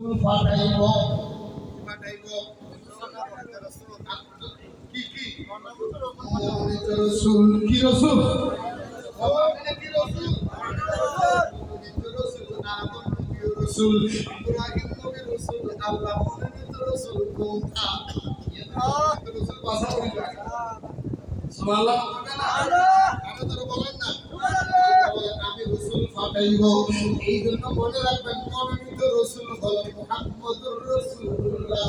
ফাটাইব রসুল কি রসুল রসুল ইব্রাহিম নবী রসুল আল্লাহ মনোনীত রসুল কোনটা রসুল ভাষা বলি সুবহানাল্লাহ আপনারা বলেন না আমি রসুল ফাটাইব এই জন্য মনে রাখবেন মনোনীত রসুল হলেন মুহাম্মদুর রাসূলুল্লাহ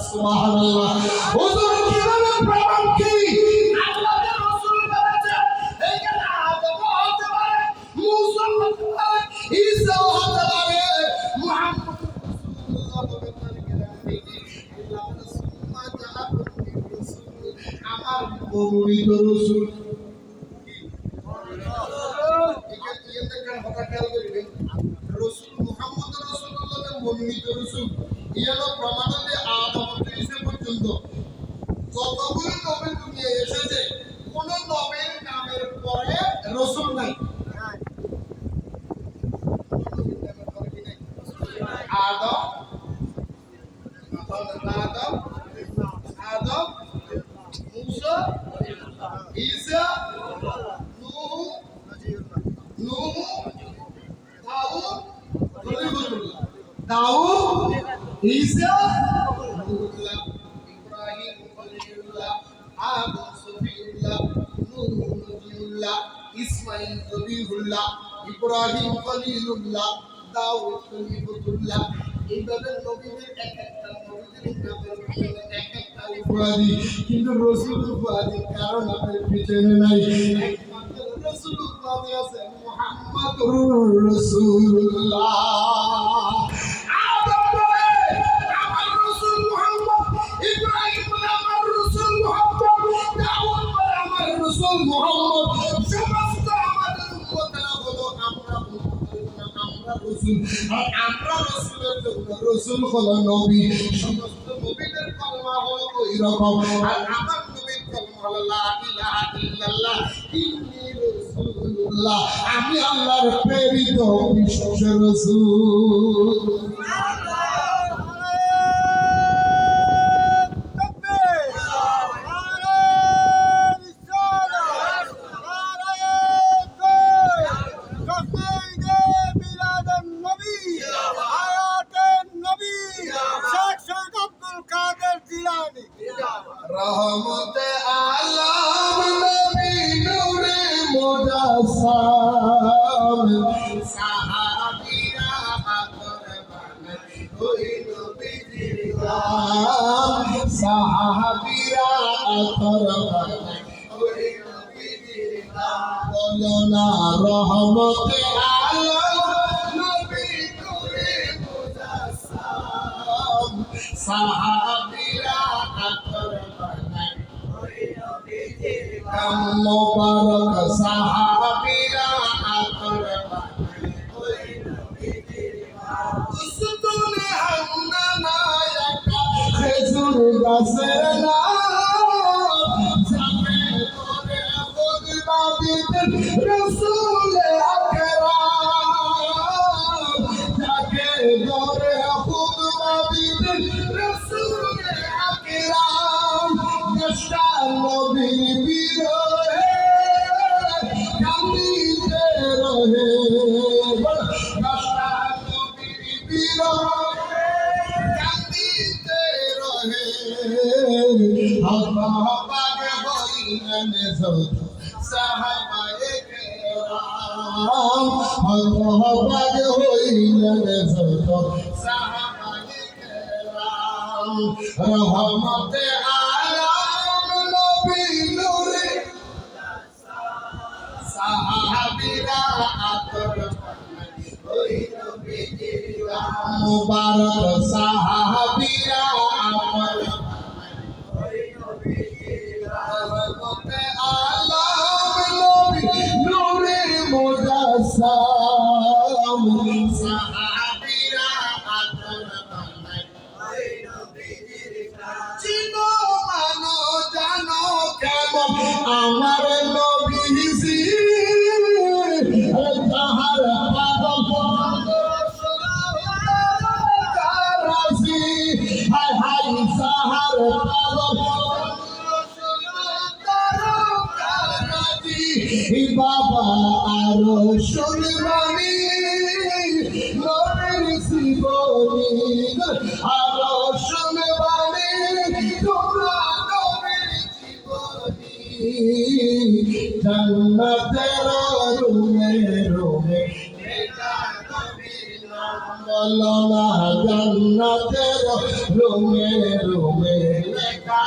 সুবহানাল্লাহ হুজুর কিভাবে প্রমাণ কি আল্লাহর রাসূল বলেছে এইখানে আদম হতে পারে মুসা হতে পারে ঈসা হতে পারে মুহাম্মদুর রাসূলুল্লাহ বলেন আমার মনোনীত রসুল রসুল মুহাম্মদ রাসূলুল্লাহ মনোনীত রসুল ইয়ালো প্রমাণে আদম হতে ঈসা পর্যন্ত যতগুলো নবী দুনিয়ায় এসেছে কোন নবীর নামের পরে রসুল নাই আদম আদম আদম মুসা ঈসা নূহ দাউদ ঈসা ইব্রাহিম খলিলুল্লাহ আদম সফিউল্লাহ নূহ নবিউল্লাহ ইসমাঈল জবিহুল্লাহ ইব্রাহিম খলিলুল্লাহ দাউদ খলিলুল্লাহ এইভাবে নবীদের এক একটা নবীদের নামের এক একটা উপাধি কিন্তু রাসূল উপাধি কারণ আমাদের পিছনে নাই একমাত্র রাসূল উপাধি আছে মুহাম্মদুর রাসূলুল্লাহ আমরা রাসূলের জন্য রাসূল হলো নবী সমস্ত নবীদের কলমা হলো ওই রকম আর আমার নবীর কলমা হলো লা ইলাহা ইল্লাল্লাহ ইন্নী রাসূলুল্লাহ আমি আল্লাহর প্রেরিত বিশেষ রাসূল रहमत आलम नबी नूरे मुजस्सम साहाबीरा कुर्बान कोई नबी जिंदाम साहाबीरा कुर्बान कोई नबी जिंदाम बोलो ना रहमत आलम नबी नूरे मुजस्सम साहाबीरा मुबारक साहाबीरा उस्तुने हन्ना याका खेजुर गाছের নাম যাকে করে খুদবা দিতেন রাসূল আকরাম যাকে করে খুদবা দিতেন রাসূল আকরাম দেশটা নবী সাহাবায়ে কেরাম রহমতে আলম নবী নূরে সাহাবীরা ওই নবী মুবারক সাহাবীরা রহমতে আলম নবী নূরে মুজস্সম সাহাবীরা চিনো মানো জানো কেমন আমার নবী তাহার পাগল সুরবানি নবীর জীবনী আরো সুরবানি তোমরা নবীর জীবনী জান্নাতের রুমে রুমে বলো না জান্নাতের রুমে রুমে লেখা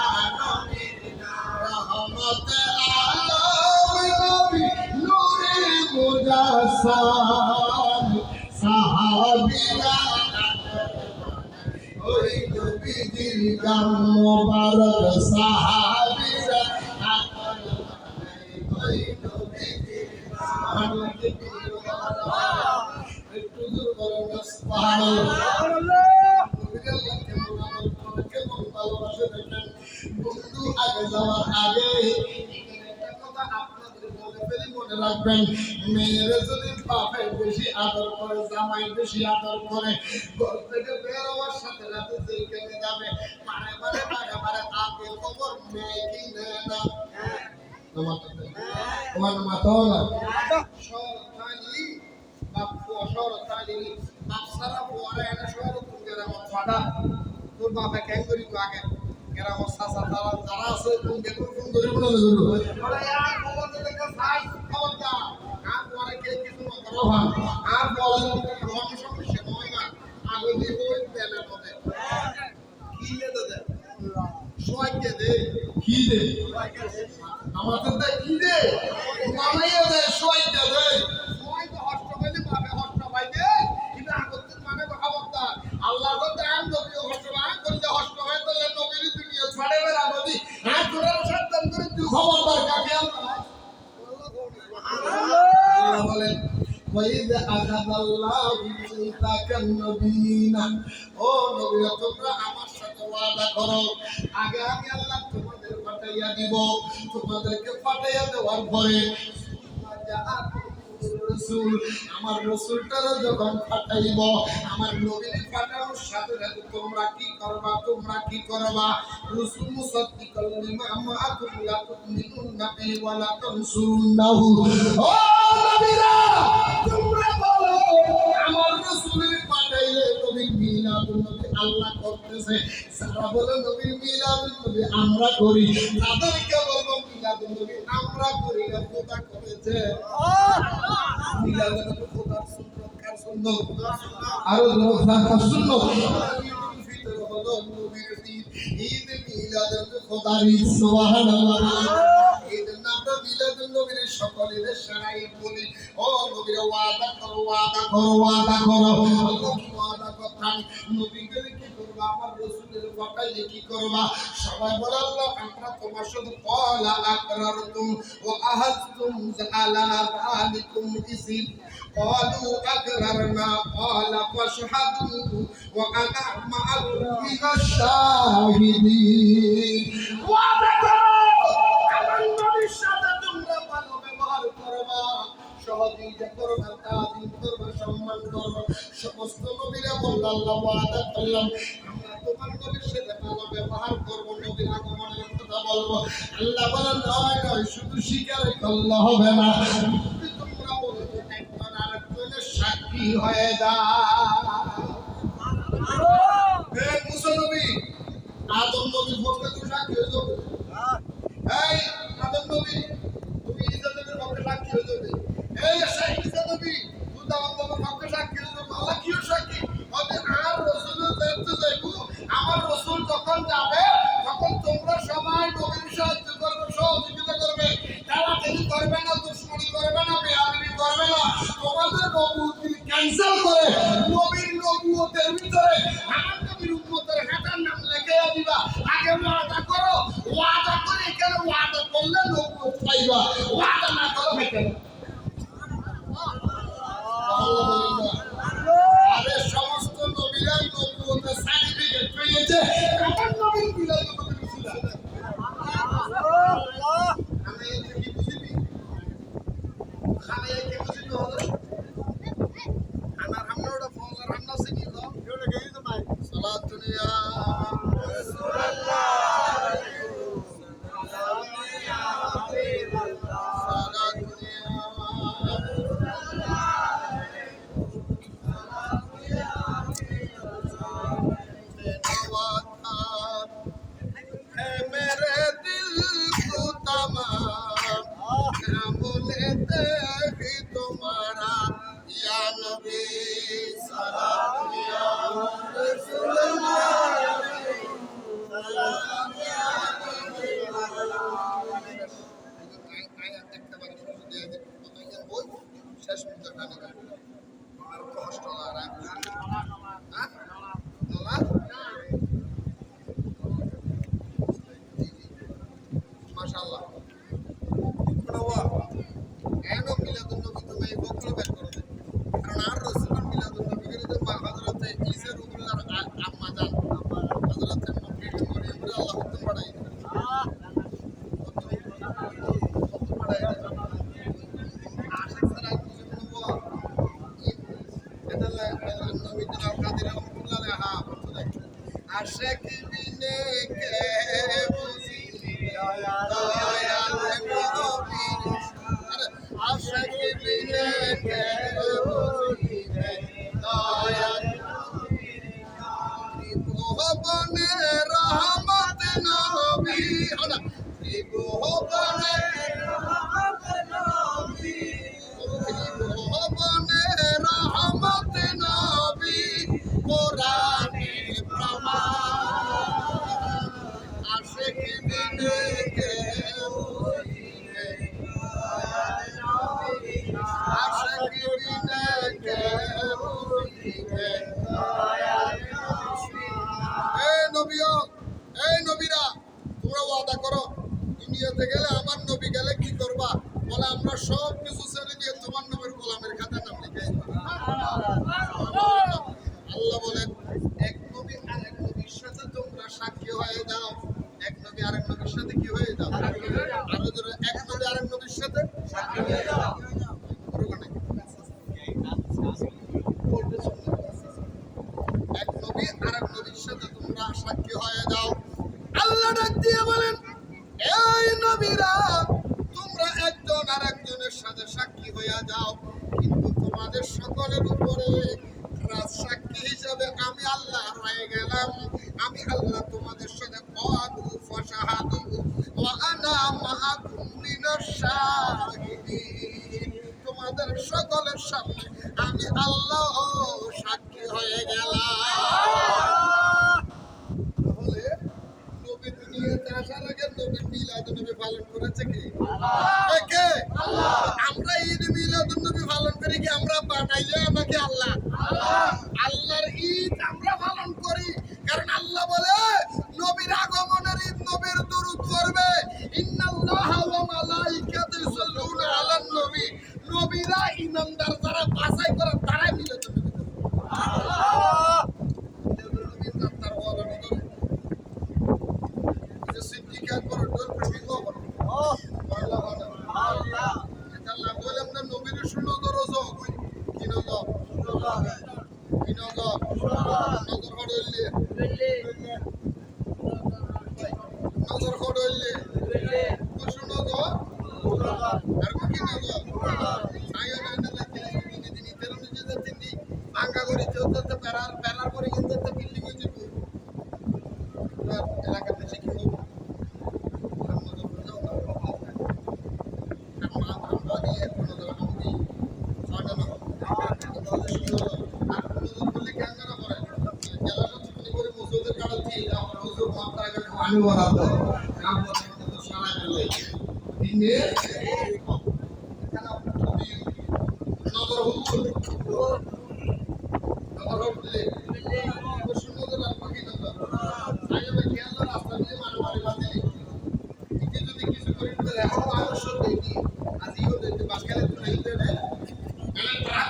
রহমতে আলম নবী নূরে মুজাসসাম সাহাবীরা ওই নবীজির গাম মোবারক সাহাবীরা ওই নবীজির একটু দূর বলেন সুবহানাল্লাহ কেমন ভালোবাসে দেখেন বন্ধু আগে যাওয়ার আগে একটা কথা আপনাদের বলে ফেলি মনে রাখবেন মেয়েরা যদি বাপে বেশি আদর করে জামাই বেশি আদর করে ঘর থেকে বের হওয়ার সাথে সাথে যেখানে যাবে পারে আগে খবর মেয়ে কি নেয় না তোমার মাথা না সরকারি বাপ সরকারি বাপ সারা পরে এটা সরকারি আমার ফাটা তোর বাপে কেন করি তো আগে এরা সাসা তারা যারা আছে তুমি ফোন করি বলে দিলো ওরা আর খবর দিতে চাই খবর দাও আর পরে কে কিছু না করো আর বলেন রং সমস্যা নয় না আগে দিয়ে হই দেনা পদে কি দে সোয়াকে দে কি দে আমাদের দে কি দে মামাইয়া দে সোয়াকে দে সোয়াই তো হস্ত পাইলে পাবে হস্ত পাইলে কিন্তু আগতে মানে খবরদার আল্লাহ তো দান নবী হস্ত না করলে হস্ত হয় তাহলে নবীর দুনিয়া ছড়ে বেরা নদী আর তোরা সাবধান করে তুই খবরদার কাকে আল্লাহ বলেন ওয়াইদা আখাযাল্লাহু মিসাকান নবিয়িনা ও নবীরা তোমরা আমার সাথে ওয়াদা করো আগে আমি আল্লাহ তোমাদের পাঠাইয়া দিব তোমাদেরকে পাঠাইয়া দেওয়ার পরে রাসূল আমার রাসূলটার যখন পাঠাইব আমার নবীর পাঠানোর সাথে সাথে তোমরা কি করবা রাসূল মুসাদ্দিকাল লিমা মাআকুম লা তুমিনুনা বিহি ওয়া লা তানসুরুনাহু ও নবীরা তোমরা বলো আমার রাসূলের পাঠাইলে নবীর মিলাদুন নবী আল্লাহ করতেছে যারা বলে নবীর মিলাদুন নবী আমরা করি তাদেরকে বলবো মিলাদুন নবী আমরা করি না খোদা করেছে মিলাদুন নবী খোদার সুন্নাত কার সুন্নাত আরো খোদার সুন্নাত ফিতর হলো নবীর ঈদ মিলাদুন খোদার ঈদ সুবহানাল্লাহ ঈদ নামটা মিলাদুন নবীর সকলের সারাই বলি ও নবীর ওয়াদা করো আল্লাহ কি ওয়াদা করতেন নবীকে কি করবা আমার রাসূলের পাঠাইলে কি করবা সবাই বলে আল্লাহ আমরা তোমার সাথে ক্বালা আকরারতুম ওয়া আহাদতুম আলা যালিকুম ইসিম قالوا أقررنا قال فاشهدوا وأنا معكم من الشاهدين আমার নবীর সাথে তোমরা ভালো ব্যবহার করবা সহযোগিতা করবা তাজিম করবা সম্মান করবা সমস্ত নবীরা বলল আল্লাহ ওয়াদা করলাম আমরা তোমার নবীর সাথে ভালো ব্যবহার করব নবীর আগমনের কথা বলবো আল্লাহ বলেন নয় শুধু স্বীকার করলে হবে না তোমরা বলো একবার আরেকজনের সাক্ষী হয়ে যাও এই মুসা নবী আদম নবীর পক্ষে তো সাক্ষী হয়ে যাবে এই আদম নবী তুমি ঈসা নবীর পক্ষে সাক্ষী হয়ে যাবে এই ঈসা নবী তুই দাওয়াত দেওয়ার পক্ষে সাক্ষী হয়ে যাবে আল্লাহ কিও সাক্ষী ওদের আর রাসূলের দেখতে যাইবো আমার রাসূল যখন যাবে তখন তোমরা সবাই নবীর সাহায্য করবে সহযোগিতা করবে টানাটানি করবে না দুশমনি করবে না বেয়াদবি করবে না তোমাদের নবুয়ত ক্যান্সেল করে নবীর নবুয়তের ভিতরে আমার নবীর উম্মতের হাতের নাম লিখে দিবা আগে ওয়াদা করো ওয়াদা করে কেন ওয়াদা করলে নবুয়ত পাইবা ওয়াদা না করো কেন আরে সমস্ত নবীরা নবুয়তের সার্টিফিকেট পেয়েছে আমার নবীর মিলাদ নবীর ছিল আমি কি বুঝিবি খানে কি বুঝিবি হলো খানা রান্নাটা ফোন রান্না শিখি দাও এগুলো গেই তো ভাই সালাত দুনিয়া রাসূলুল্লাহ সালাত দুনিয়া আশেক বিনে কে বুঝিবে দয়াল নবীর আশেক বিনে কে বুঝিবে দয়াল ত্রিভুবনে রহমত নবী হনা ত্রিভুবনে রহমত নবী ত্রিভুবনে রহমত নবী কোরআনে প্রমাণ আশিক বিনে কে বুঝিবে আশিক বিনে কে বুঝিবে এই নবীরা তোমরা ওয়াদা করো দুনিয়াতে গেলে আমার নবী গেলে কি করবা বলে আমরা সব কিছু ছেড়ে দিয়ে তোমার নবীর গোলামের খাতায় নাম লিখে আল্লাহ বলেন এক নবী আরেক নবীর সাথে তোমরা সাক্ষী হয়ে যাও এক নবী আরেক নবীর সাথে কি হয়ে যাও আরো জোরে এক নবী আরেক নবীর সাথে সাক্ষী হয়ে যাও এক নবী আরেক নবীর সাথে তোমরা সাক্ষী হয়ে যাও আল্লাহ ডাক দিয়ে বলেন এই নবীরা তোমরা একজন আরেকজনের সাথে সাক্ষী হয়ে যাও কিন্তু তোমাদের সকলের উপরে সাক্ষী হিসাবে আমি আল্লাহ রয়ে গেলাম আমি আল্লাহ তোমাদের সাথে ওয়াদু ফাশাহাদু ওয়া আনা মাআকুম মিনাশ শাহিদিন তোমাদের সকলের সামনে আমি আল্লাহ সাক্ষী হয়ে গেলাম তাহলে নবী দুনিয়াতে আসার আগে নবীর মিলাদুন নবী পালন করেছে কি কে আমরা ঈদ মিলাদুন নবী পালন করি কি আমরা বানাইলে নাকি আল্লাহ আল্লাহর ঈদ আমরা পালন করি কারণ আল্লাহ বলে নবীর আগমনের ঈদ নবীর দুরূদ করবে ইন্নাল্লাহা ওয়া মালাইকাতু ইউসাল্লুনা আলান নবী নবীরা ইমানদার যারা বাছাই করে তারাই মিলাদুন নবী আল্লাহ নবীর তার ওয়াদা করে যে সিদ্দিক আকবর দল প্রেমিক হবে আল্লাহ আল্লাহ আল্লাহ বলে আমরা নবীর শুনো দরজ কি নজর কি নজর নজর হড়লে নজর হড়লে শুনো তো আর কি নজর আয় না না দিন দিন তেরো নিজে যেতে নি আঙ্গা করি চলতে প্যারার করে কিন্তু বিল্ডিং হয়ে যাবে এলাকাতে শিখি হবে আমি বরাদ্দ কাম করতে তো সারা গেলে দিনে নগর হুকুম নগর হলে সুন্দর পাখি নগর আগে ভাই খেয়াল রাস্তা দিয়ে মারামারি বাতিল একে যদি কিছু করে দিলে এখন আদর্শ দেখি আজি হতে বাসকালে তো নাই দেয় মানে তারা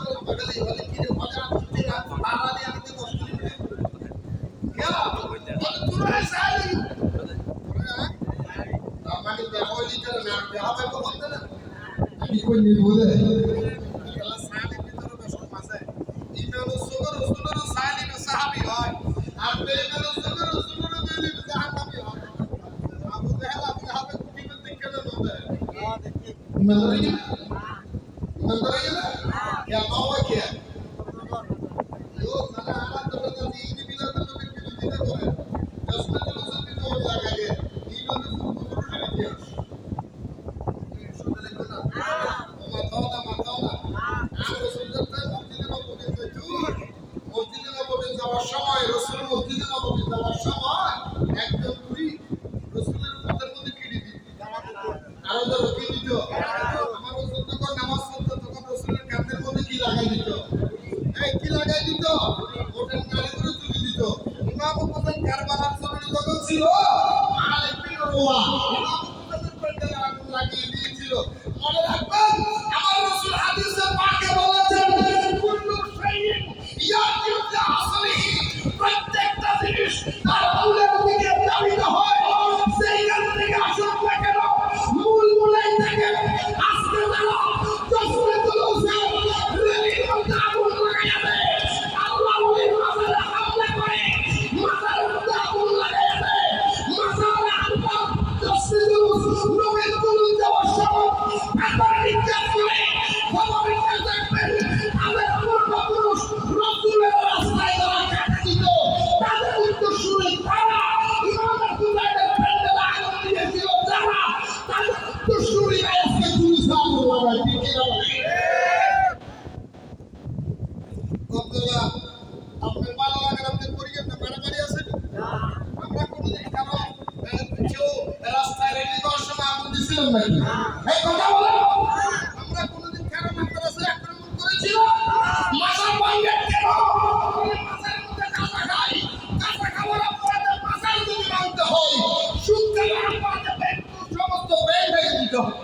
তো বদলে হলে কি হলে আপনি বাবা দিয়ে আমি তো কষ্ট করে क्या तुरंत साली हमारे बेहोली का नाम यहाँ पे तो बोलते ना अभी कोई नहीं बोले कला साली भी तो बेशक मजा है इन्होंने सुगर साली में साहबी है आप पे इन्होंने सुगर दिल्ली में साहबी है आप बोलते हैं आप यहाँ पे कुछ भी दिक्कत नहीं होता है मंदर ना क्या मावा क्या यो साला आला तो दीन बिना तो করে দশটা জনসংখ্যা জোর লাগালে এই লোকে পুরো দিয়ে শুনলে না মাথাও না আর রাসূলুল্লাহ মসজিদে নববী যাওয়ার সময় রাসূল মসজিদে নববী যাওয়ার সময় একজন পুরি রাসূলের পথের মধ্যে কিড়ি দিত আরো তো কি দিত আমার রাসূল যখন নামাজ পড়তো তখন রাসূলের কাঁধের মধ্যে কি লাগাই দিত এই কি লাগাই দিত ওটার নাড়ি করে তুলে দিত ইমাম হোসেন কারবালার জমিনে যখন ছিল মালিক বিন রুয়া ইমাম হোসেনের পেটে আগুন লাগিয়ে দিয়েছিল মনে রাখবেন আমার রাসূল হাদিসে পাকে বলেছেন কুল্লু শাইইন ইয়াতিউ বি আসলিহি প্রত্যেকটা জিনিস তার মূলের দিকে ধাবিত হয় সেইখান থেকে আসুক না কেন মূলাই থেকে আসতে দাও যশোরে তুলছে রেলির মধ্যে আগুন লাগাইয়া দেয় আল্লাহ ওই মাঝে হামলা করে মাথা করেছিলেন নাকি? এই কথা বলো। আমরা কোনোদিন কারো মাদ্রাসায় আক্রমণ করেছি না? মাথা ভাঙে কেন? মাথার মধ্যে কাঁচা খাই, কাঁচা খাওয়ার অপরাধে মাথায় যদি ভাঙতে হয়, সুদ খাওয়ার অপরাধে সমস্ত ব্যাংক ভেঙে দিতে হবে।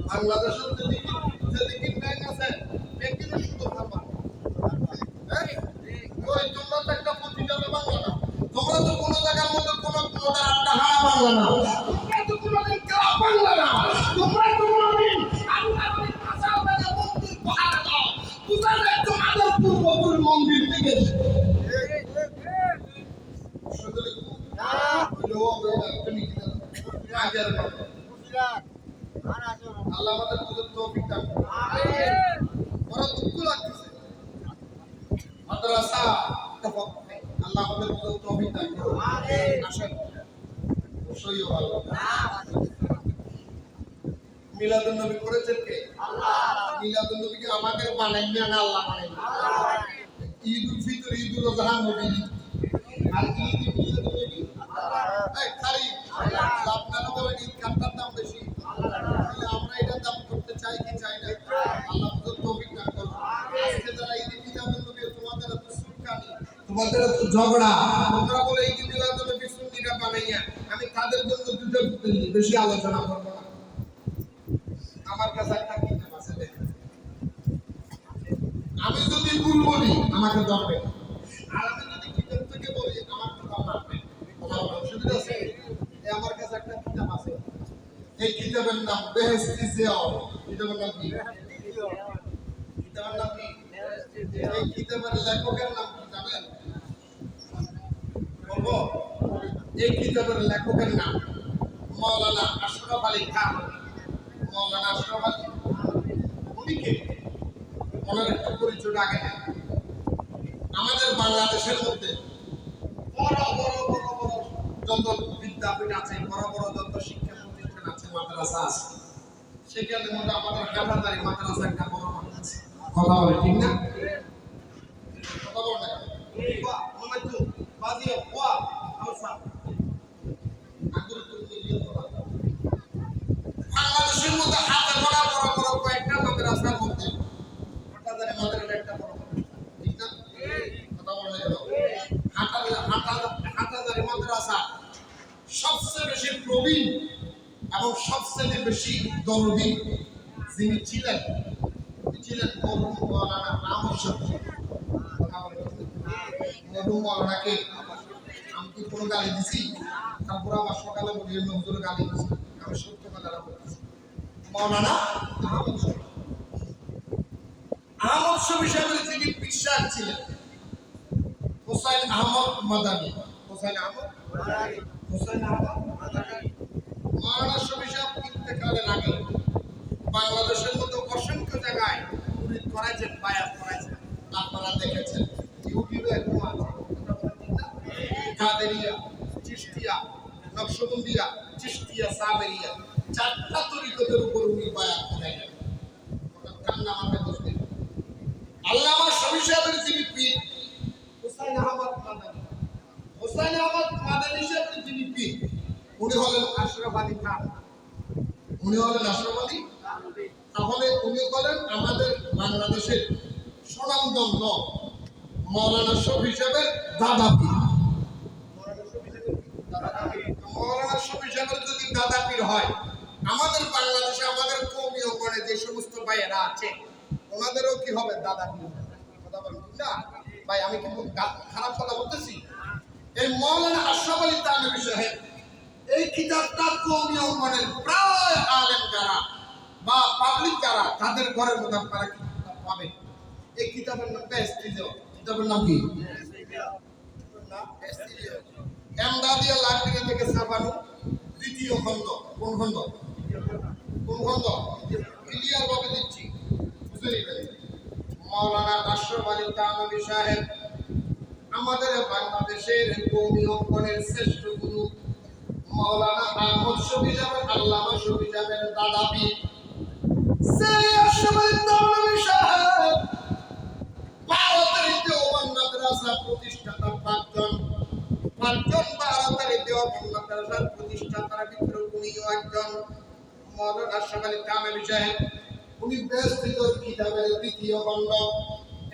বাংলাদেশের যেদিকে ব্যাংক আছে, ব্যাংকের শুধু খাবার। ওই তোমরা তো একটা প্রতিষ্ঠানে বাংলা না, তোমরা তো কোনো জায়গার মধ্যে কোনো আড্ডা হারা বাংলা না, তোমরা তো কোনোদিন ক্লাব বাংলা না, তোমরা তো কোনোদিন আল্লাহর ভাষা থেকে মন্দির পাহারা দাও, বুঝা যায় তোমাদের পূর্বপুরুষ মন্দির থেকে। আল্লাহ আমাদের বুঝতে তৌফিক দান করুন। আমিন। বড় দুঃখ লাগতেছে মাদ্রাসা আল্লাহ আমাদের বুঝতে তৌফিক দান করুন। আমিন। আসেন অবশ্যই ভালো। মিলাদুন নবী করেছেন কে? আল্লাহ। মিলাদুন নবীকে আমাদের বানাইনি না আল্লাহ বানাইনি। ঈদুল ফিতর, ঈদুল আযহা নবী, আর ঈদ মিলাদুন নবী আল্লাহ। এই খালি আল্লাহ। আপনারা বলেন ঈদ কাটার দাম বেশি, তাহলে আমরা এটা দাম করতে চাই কি চাই না? আল্লাহ বুঝতে তৌফিক দান করুন। আজকে যারা ঈদ মিলাদুন নবী, তোমাদের এত সুলকানি, তোমাদের এত ঝগড়া, তোমরা বলে ঈদ মিলাদুন নবী সুন্নিরা বানাইয়া, আমি তাদের জন্য দুটো বেশি আলোচনা করব না। আমার কাছে একটা কিতাব আছে, দেখেন। আমি যদি ভুল বলি আমাকে ধরবে, আর আমি যদি কিতাব থেকে বলি আমার কথা মানবে। কথা বলার অসুবিধা আছে? আমার কাছে একটা কিতাব আছে, এই কিতাবের নাম বেহেশতি জিয়াও। কিতাবের নাম কি? কিতাবের নাম কি? এই কিতাবের লেখকের নাম কি জানেন? বলবো? এই কিতাবের লেখকের নাম মাওলানা আশরাফ আলী খান। মাওলানা আশরাফ আলী উনি কে? ওনার একটা পরিচয় আগে নেই। আমাদের বাংলাদেশের মধ্যে বড় বড় বড় বড় যত বিদ্যাপীঠ আছে, বড় বড় যত শিক্ষা প্রতিষ্ঠান আছে, মাদ্রাসা আছে, সেখানে মধ্যে আমাদের হাটাজারি মাদ্রাসা একটা বড় মাদ্রাসা। কথা বলে ঠিক না? কথা বলে বাহ মোহাম্মদ বাজিও ওয়া আলসা আগুরতুল মিলিয়ন বলা। বাংলাদেশের মধ্যে হাতে গড়া বড় বড় কয়েকটা মাদ্রাসার মধ্যে হাটাজারি মাদ্রাসা একটা বড় মাদ্রাসা। ঠিক না? কথা বলে হাটাজারি মাদ্রাসা সবচেয়ে বেশি প্রবীণ এবং সবচেয়ে বেশি দরদি যিনি ছিলেন মরহুম মাওলানা আহমদ শফি। মরহুম মাওলানাকে আমি কি কোনো গালি দিছি? তারপর আবার সকালে বলি হুজুর গালি দিছি, আমি সত্য কথাটা বলতেছি। মাওলানা আহমদ শফি, আহমদ শফি সাহেবের যিনি বিশ্বাস ছিলেন হুসাইন আহমদ মাদানী। হুসাইন আহমদ মাদানী। মাওলানা শফি সাহেব ইন্তেকালের আগে বাংলাদেশের মধ্যে অসংখ্য জায়গায় মুরিদ করাইছেন, বায়াত করাইছেন, আপনারা দেখেছেন। ইউটিউবে এখন আছে, কাদেরিয়া, চিশতিয়া, নকশবন্দিয়া, চিশতিয়া, সাবেরিয়া, চারটা তরিকতের উপর উনি বায়াত করাইলেন। কান্না মাথা বসতে আল্লামা শফি সাহেবের যিনি পীর হুসাইন আহমদ মাদানী। হুসাইন আহমদ মাদানী সাহেবের যিনি পীর উনি হলেন আশরাফ আলী খান। উনি হলেন আশরাফ আলী। তাহলে উনি বলেন আমাদের বাংলাদেশের স্বনামধন্য মাওলানা শফি সাহেবের দাদা পীর। মাওলানা শফি সাহেবের যদি দাদা পীর হয়, আমাদের বাংলাদেশে আমাদের কওমি অঙ্গনে যে সমস্ত ভাইয়েরা আছে ওনাদেরও কি হবে? দাদা পীর। কথা বলেন না ভাই? আমি কি খারাপ কথা বলতেছি? এই মাওলানা আশরাফ আলী থানভী সাহেব এই কিতাবটা কওমি অঙ্গনের প্রায় আলেম যারা বা পাবলিক যারা তাদের ঘরের মধ্যে আপনারা কিতাব পাবেন। এই কিতাবের নাম বেহেশতি জিয়াও। কিতাবের নাম কি? এমদাদিয়া লাইব্রেরি থেকে ছাপানো দ্বিতীয় খণ্ড। কোন খণ্ড? কোন খণ্ড? ক্লিয়ার ভাবে দিচ্ছি, বুঝে নিবেন। মাওলানা আশরাফ আলী থানভী সাহেব আমাদের বাংলাদেশের কওমি অঙ্গনের শ্রেষ্ঠ গুরু মাওলানা আহমদ শফি সাহেব, আল্লামা শফি সাহেবের দাদা পীর। সেই আশরাফ আলী থানভী সাহেব ভারতের দেওবন্দ মাদ্রাসা প্রতিষ্ঠাতা পাঁচজন ভারতের দেওবন্দ মাদ্রাসার প্রতিষ্ঠাতার ভিতরে উনিও একজন মৌলানা আশরাফ কামেল সাহেব। উনি ব্যস্ত কিতাবের দ্বিতীয় খণ্ড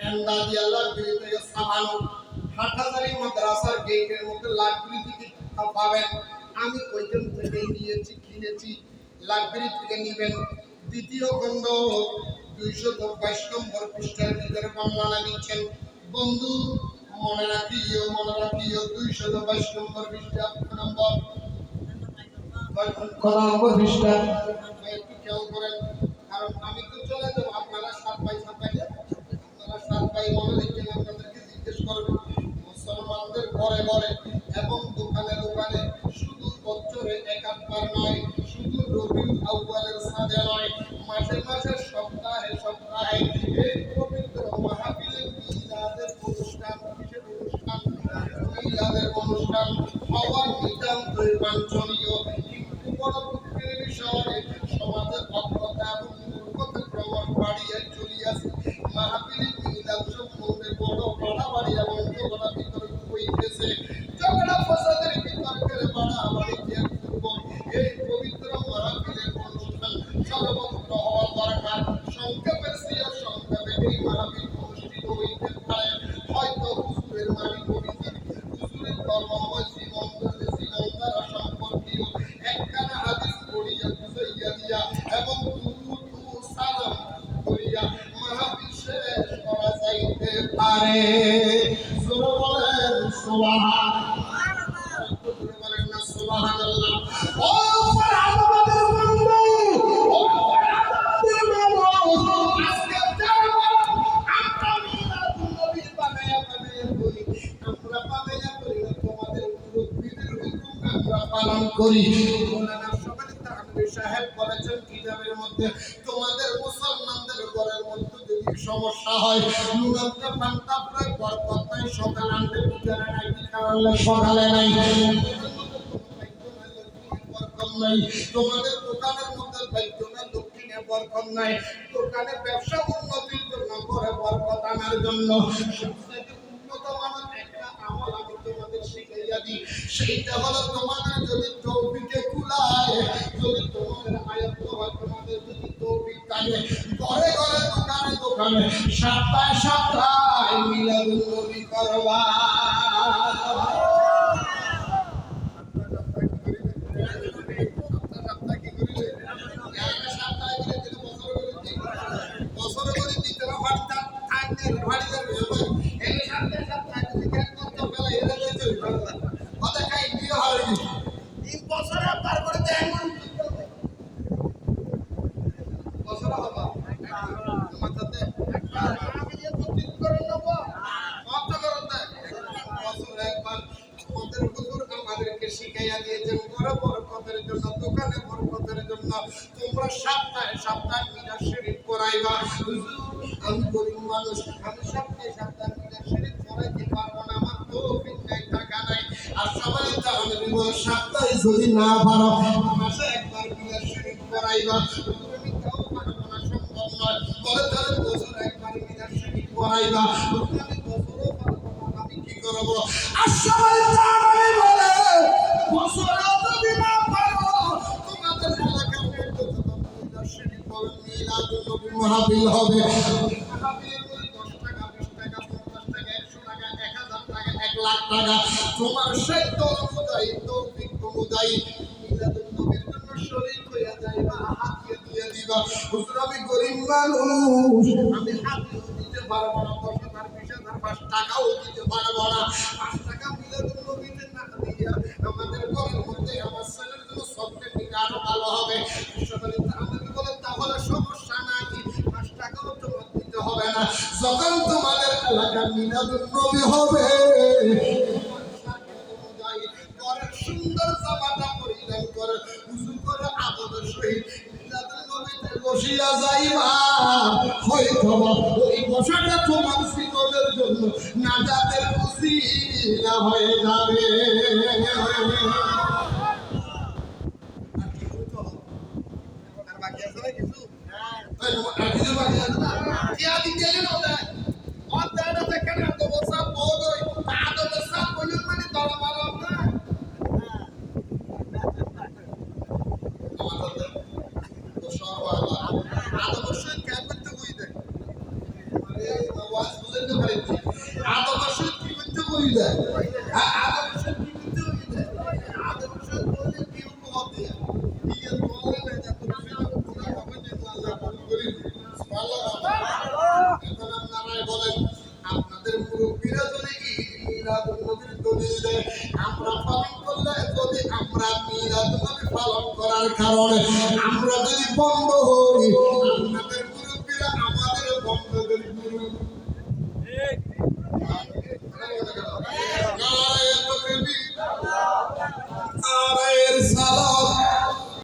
এন্দাজি আল্লাহর বিরুদ্ধে সাহানো হাটহাজারী মাদ্রাসার গেটের মধ্যে লাইব্রেরি থেকে পাবেন। আমি ওইখান থেকে নিয়েছি, কিনেছি। লাইব্রেরি থেকে নিবেন। দ্বিতীয় খণ্ড 222 নম্বর পৃষ্ঠার ভিতরে বর্ণনা দিচ্ছেন। বন্ধু মনে রাখিও 222 নম্বর পৃষ্ঠা নম্বর পৃষ্ঠা একটু খেয়াল করেন, কারণ আমি তো চলে যাবো। আপনারা সাত ভাই মনে রেখে আপনাদেরকে জিজ্ঞেস করবো। মুসলমানদের ঘরে ঘরে এবং দোকানে দোকানে শুধু বছরে একাধবার নয়, শুধু রবিউল আউয়ালের সাথে নয়, মাসে মাসে সপ্তাহে সপ্তাহে এই পবিত্র মাহফিলে মিলাদের অনুষ্ঠান, কিসের অনুষ্ঠান? মিলাদের অনুষ্ঠান হওয়ার নিতান্তই বাঞ্ছনীয়। কিন্তু বড় দুঃখের বিষয়, সমাজের অজ্ঞতা এবং মূর্খতা ক্রমশ বাড়িয়ে চলিয়াছে। মাহফিলে মিলাদ সম্বন্ধে বড় বাড়াবাড়ি এবং ঝগড়া বিতর্ক হইতেছে। ঝগড়া ফসাদের বিতর্কের বাড়াবাড়িতে এই পবিত্র মাহফিলের অনুষ্ঠান সর্বত্র হওয়া দরকার। সংক্ষেপের চেয়ে সংক্ষেপে এই মাহফিল অনুষ্ঠিত হইতে পারে। হয়তো হুজুরের মানি কবিতা, হুজুরের কর্মময় জীবন দ্বারা সম্পর্কীয় একখানা হাদিস পড়িয়া বুঝাইয়া দিয়া এবং দুরূদ ও সালাম করিয়া মাহফিল শেষ করা যাইতে পারে। জোরে বলেন সুবহানাল্লাহ, জোরে বলেন না সুবহানাল্লাহ। ও আমাদের বন্ধু, ও আমাদের মানুষ, আজকে যারা আমরা মিলাদুন নবী বানায়া করি, আমরা বানায়া করি না, তোমাদের মুরব্বিদের হুকুম আমরা পালন করি। মৌলানা আশরাফ কামেল সাহেব বলেছেন কিতাবের মধ্যে, তোমাদের মুসলমানদের ঘরের মধ্যে যদি সমস্যা হয়, নুনান্তে পান্তা প্রায় বরকত নাই, সকাল আনতে বিকালে নাই, বিকাল আনলে সকালে নাই, তোমাদের দোকানের মধ্যে বাইতো না, দক্ষিণে বরকত নাই, দোকানে ব্যবসা উন্নতির জন্য, ঘরে বরকত আনার জন্য সবচেয়ে উন্নত মানের একটা আমল আমি তোমাদের শিখাইয়া দিই। সেইটা হলো, তোমাদের যদি তৌফিকে কুলায়, যদি তোমাদের আয়ত্ত হয়, তোমাদের যদি তৌফিক থাকে, ঘরে ঘরে দোকানে দোকানে সপ্তাহে সপ্তাহে মিলাদুন নবী করবা। শিখাইয়া দিয়েছেন ঘরে বরকতের জন্য, দোকানে বরকতের জন্য। তোমরা সপ্তাহে সপ্তাহে মিলাদ শরীফ করাইবা। আমি গরিব মানুষ, আমি সপ্তাহে সপ্তাহে মিলাদ শরীফ করাইতে পারবো না, আমার তৌফিক নাই, টাকা নাই। আর সবাই তাহলে সপ্তাহে যদি না পারো, মাসে একবার মিলাদ শরীফ করাইবা। আমি তাও পারবো না, সম্ভব নয়। বলে তাহলে বছরে একবার মিলাদ শরীফ করাইবা। আমি বছরও পারবো না, আমি কি করবো? আর সবাই তাহলে বলে বছরে যদি না পারো, তোমাদের এলাকার মিলাদ শরীফ হবে, মিলাদুন নবী মাহফিল হবে। মাহফিলের মধ্যে 10 টাকা, 20 টাকা, 50 টাকা, 100 টাকা, 1000 টাকা, 1 লাখ টাকা, তোমার সেই অনুযায়ী তৌফিক অনুযায়ী মিলাদুন নবীর জন্য শরীক হইয়া যাইবা, হাতিয়ে দিয়ে দিবা। হুজুর আমি গরিব মানুষ, আমি হাতিয়ে দিতে পারবো না, 10,000, 20,000, 5 টাকাও দিতে পারবো না। 5 টাকা মিলাদুন নবীতে না দিয়া আমাদের ঘরের মধ্যে আমার ছেলের জন্য সবচেয়ে ঠিক আরো ভালো হবে। আমাকে বলে তাহলে সমস্যা নাই, 5 টাকাও তোমার দিতে হবে না। যখন তোমাদের এলাকার মিলাদুন নবী হবে, ঘরের সুন্দর জামাটা পরিধান করে উযু করে আদবের সহিত মিলাদুন নবীতে বসিয়া যাইবা। হয়তো ওই বসাটা তোমার জীবনের জন্য নাজাতের উসিলা হয়ে যাবে। হয়ে যায় আদর্শের বিরুদ্ধে হয়ে যায় আদর্শের বলে কি উপহার দেয় দিয়ে বলে না যে তুমি গুনাহ হবে যে আল্লাহ কবুল করি সুবহানাল্লাহ এখন আপনারা বলেন আপনাদের মুরব্বীরা যদি মিলাদ নবীর দলিল দেয় আমরা পালন করলে যদি আমরা মিলাদ নবী পালন করার কারণে আমরা যদি বন্ধ হই